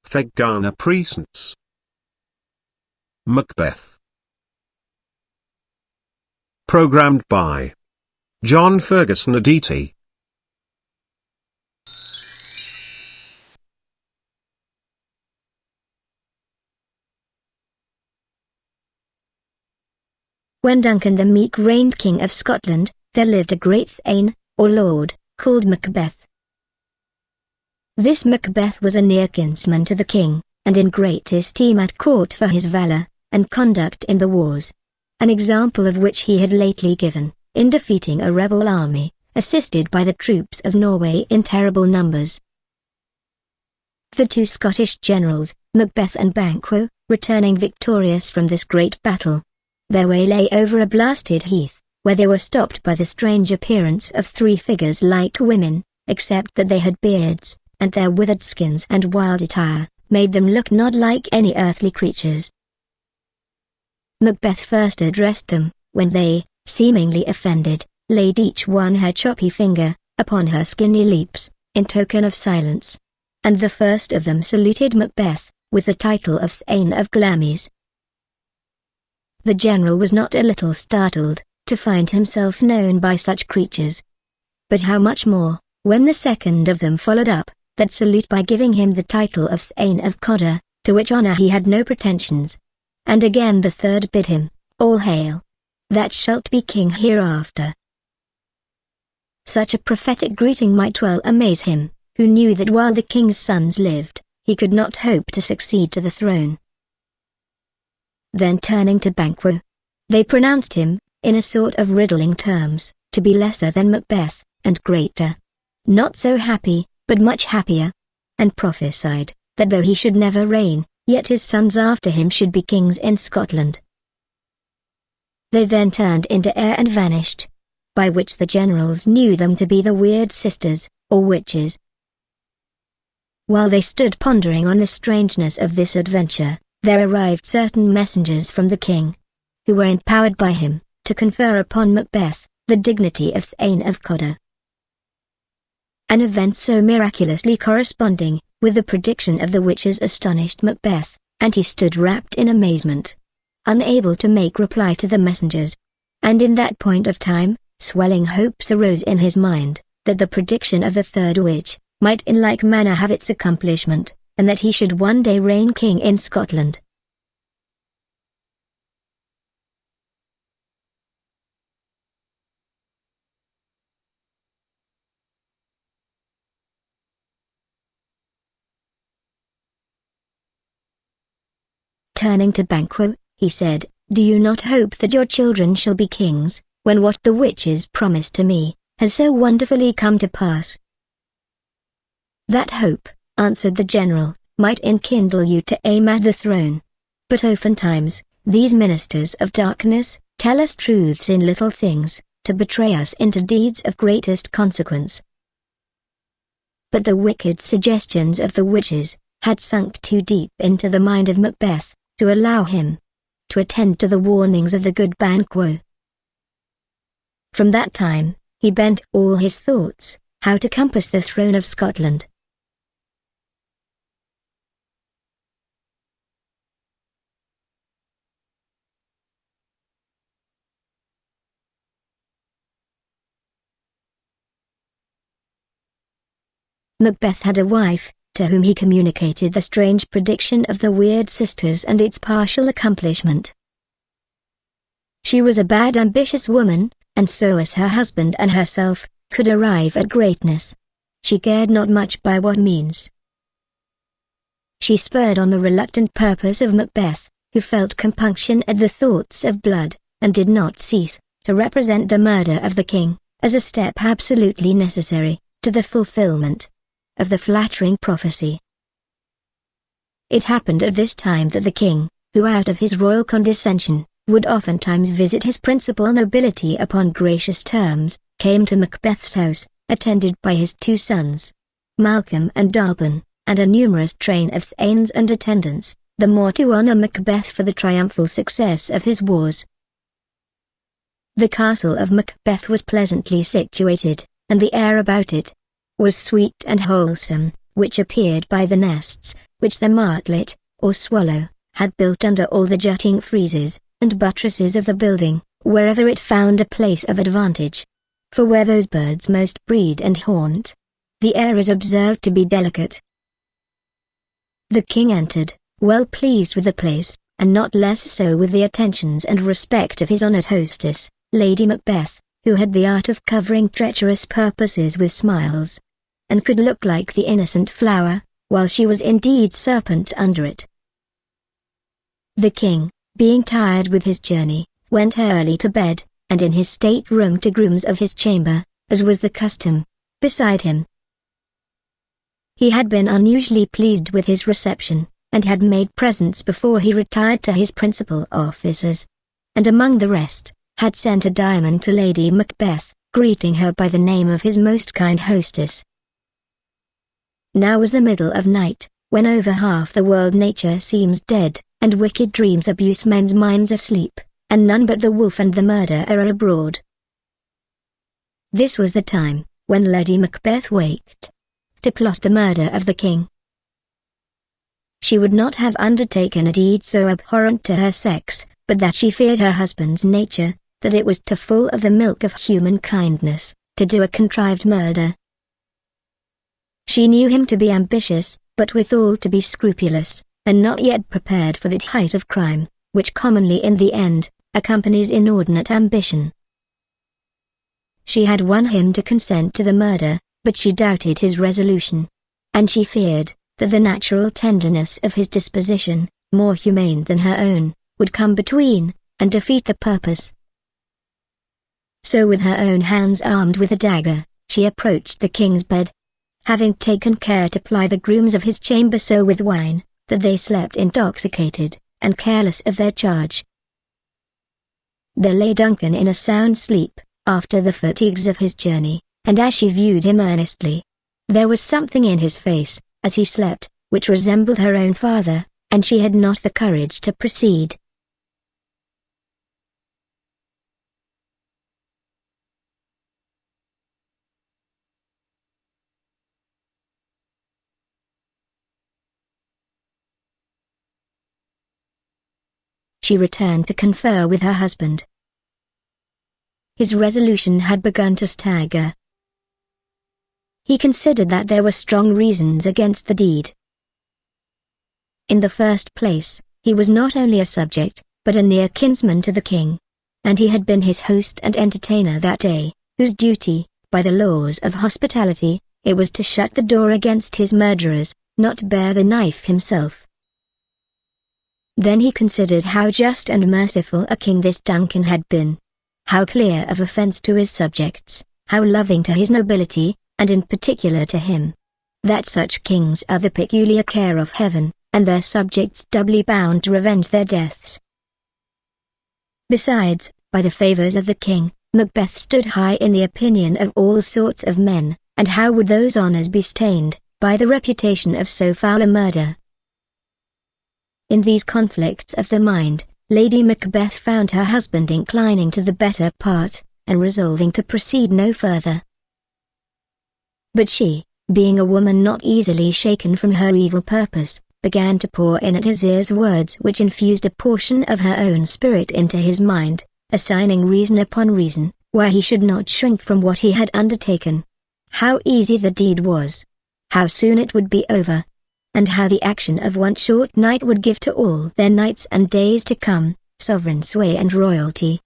Thegana Presence. Macbeth. Programmed by John Ferguson Aditi. When Duncan the Meek reigned King of Scotland, there lived a great Thane, or lord, called Macbeth. This Macbeth was a near kinsman to the king, and in great esteem at court for his valour and conduct in the wars, an example of which he had lately given, in defeating a rebel army, assisted by the troops of Norway in terrible numbers. The two Scottish generals, Macbeth and Banquo, returning victorious from this great battle, their way lay over a blasted heath, where they were stopped by the strange appearance of three figures like women, except that they had beards, and their withered skins and wild attire made them look not like any earthly creatures. Macbeth first addressed them, when they, seemingly offended, laid each one her choppy finger upon her skinny lips, in token of silence. And the first of them saluted Macbeth with the title of Thane of Glamis. The general was not a little startled to find himself known by such creatures. But how much more, when the second of them followed up that salute by giving him the title of Thane of Codda, to which honour he had no pretensions. And again the third bid him, "All hail! That shalt be king hereafter." Such a prophetic greeting might well amaze him, who knew that while the king's sons lived, he could not hope to succeed to the throne. Then turning to Banquo, they pronounced him, in a sort of riddling terms, to be lesser than Macbeth, and greater. Not so happy, but much happier. And prophesied, that though he should never reign, yet his sons after him should be kings in Scotland. They then turned into air and vanished, by which the generals knew them to be the weird sisters, or witches. While they stood pondering on the strangeness of this adventure, there arrived certain messengers from the king, who were empowered by him to confer upon Macbeth the dignity of Thane of Codda. An event so miraculously corresponding with the prediction of the witches astonished Macbeth, and he stood wrapped in amazement, unable to make reply to the messengers. And in that point of time, swelling hopes arose in his mind, that the prediction of the third witch might in like manner have its accomplishment, and that he should one day reign king in Scotland. Turning to Banquo, he said, "Do you not hope that your children shall be kings, when what the witches promised to me has so wonderfully come to pass?" "That hope," answered the general, "might enkindle you to aim at the throne. But oftentimes, these ministers of darkness tell us truths in little things, to betray us into deeds of greatest consequence." But the wicked suggestions of the witches had sunk too deep into the mind of Macbeth to allow him to attend to the warnings of the good Banquo. From that time, he bent all his thoughts how to compass the throne of Scotland. Macbeth had a wife, to whom he communicated the strange prediction of the weird sisters and its partial accomplishment. She was a bad ambitious woman, and so as her husband and herself could arrive at greatness, she cared not much by what means. She spurred on the reluctant purpose of Macbeth, who felt compunction at the thoughts of blood, and did not cease to represent the murder of the king as a step absolutely necessary to the fulfillment of the flattering prophecy. It happened at this time that the king, who out of his royal condescension would oftentimes visit his principal nobility upon gracious terms, came to Macbeth's house, attended by his two sons, Malcolm and Dalban, and a numerous train of thanes and attendants, the more to honor Macbeth for the triumphal success of his wars. The castle of Macbeth was pleasantly situated, and the air about it was sweet and wholesome, which appeared by the nests which the martlet, or swallow, had built under all the jutting friezes and buttresses of the building, wherever it found a place of advantage. For where those birds most breed and haunt, the air is observed to be delicate. The king entered, well pleased with the place, and not less so with the attentions and respect of his honoured hostess, Lady Macbeth, who had the art of covering treacherous purposes with smiles, and could look like the innocent flower, while she was indeed serpent under it. The king, being tired with his journey, went early to bed, and in his state-room to grooms of his chamber, as was the custom, beside him. He had been unusually pleased with his reception, and had made presents before he retired to his principal officers, and among the rest, had sent a diamond to Lady Macbeth, greeting her by the name of his most kind hostess. Now was the middle of night, when over half the world nature seems dead, and wicked dreams abuse men's minds asleep, and none but the wolf and the murderer are abroad. This was the time, when Lady Macbeth waked, to plot the murder of the king. She would not have undertaken a deed so abhorrent to her sex, but that she feared her husband's nature, that it was too full of the milk of human kindness, to do a contrived murder. She knew him to be ambitious, but withal to be scrupulous, and not yet prepared for that height of crime, which commonly in the end, accompanies inordinate ambition. She had won him to consent to the murder, but she doubted his resolution, and she feared that the natural tenderness of his disposition, more humane than her own, would come between, and defeat the purpose. So with her own hands armed with a dagger, she approached the king's bed, having taken care to ply the grooms of his chamber so with wine, that they slept intoxicated, and careless of their charge. There lay Duncan in a sound sleep, after the fatigues of his journey, and as she viewed him earnestly, there was something in his face, as he slept, which resembled her own father, and she had not the courage to proceed. She returned to confer with her husband. His resolution had begun to stagger. He considered that there were strong reasons against the deed. In the first place, he was not only a subject, but a near kinsman to the king, and he had been his host and entertainer that day, whose duty, by the laws of hospitality, it was to shut the door against his murderers, not bear the knife himself. Then he considered how just and merciful a king this Duncan had been, how clear of offence to his subjects, how loving to his nobility, and in particular to him, that such kings are the peculiar care of heaven, and their subjects doubly bound to revenge their deaths. Besides, by the favours of the king, Macbeth stood high in the opinion of all sorts of men, and how would those honours be stained, by the reputation of so foul a murder? In these conflicts of the mind, Lady Macbeth found her husband inclining to the better part, and resolving to proceed no further. But she, being a woman not easily shaken from her evil purpose, began to pour in at his ears words which infused a portion of her own spirit into his mind, assigning reason upon reason, why he should not shrink from what he had undertaken. How easy the deed was, how soon it would be over, and how the action of one short night would give to all their nights and days to come, sovereign sway and royalty.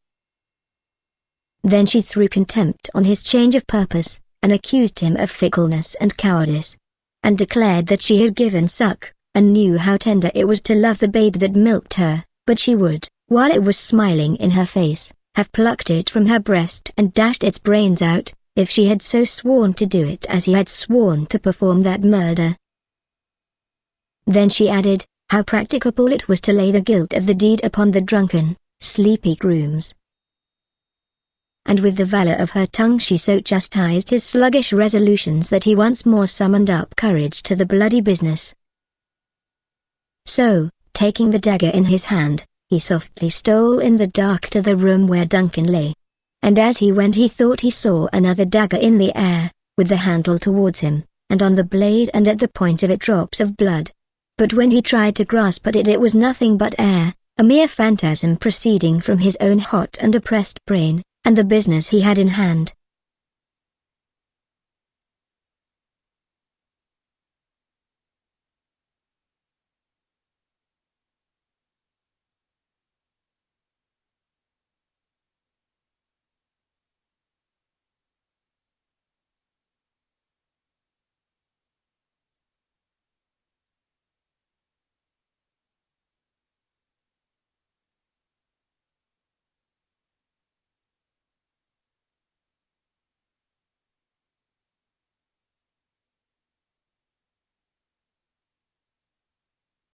Then she threw contempt on his change of purpose, and accused him of fickleness and cowardice, and declared that she had given suck, and knew how tender it was to love the babe that milked her, but she would, while it was smiling in her face, have plucked it from her breast and dashed its brains out, if she had so sworn to do it as he had sworn to perform that murder. Then she added, how practicable it was to lay the guilt of the deed upon the drunken, sleepy grooms. And with the valour of her tongue she so chastised his sluggish resolutions that he once more summoned up courage to the bloody business. So, taking the dagger in his hand, he softly stole in the dark to the room where Duncan lay. And as he went he thought he saw another dagger in the air, with the handle towards him, and on the blade and at the point of it drops of blood. But when he tried to grasp at it, it was nothing but air, a mere phantasm proceeding from his own hot and oppressed brain, and the business he had in hand